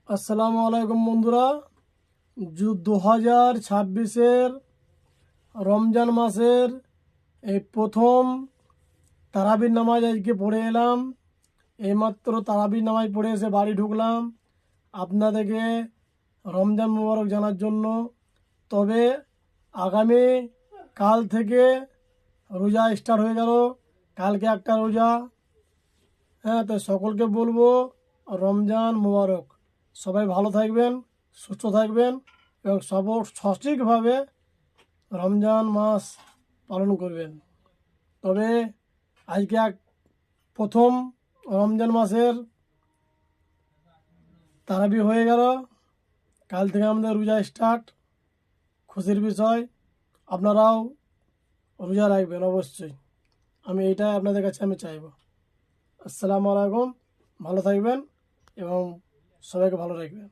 আসসালামু আলাইকুম বন্ধুরা। 2026-এর রমজান মাসের এই প্রথম তারাবির নামাজ আজকে পড়ে এলাম। এইমাত্র তারাবির নামাজ পড়ে এসে বাড়ি ঢুকলাম আপনাদেরকে রমজান মুবারক জানার জন্য। তবে আগামী কাল থেকে রোজা স্টার্ট হয়ে গেল, কালকে একটা রোজা। তো সকলকে বলবো রমজান মুবারক। সবাই ভালো থাকবেন, সুস্থ থাকবেন এবং সঠিকভাবে রমজান মাস পালন করবেন। তবে আজকে প্রথম রমজান মাসের তারাবি হয়ে গেল, কাল থেকে আমাদের রোজা স্টার্ট। খুশির বিষয়, আপনারাও রোজা রাখবেন অবশ্যই। আমি এইটাই আপনাদের কাছে চাইব। আসসালামু আলাইকুম, ভালো থাকবেন এবং সবাইকে ভালো রাখবেন।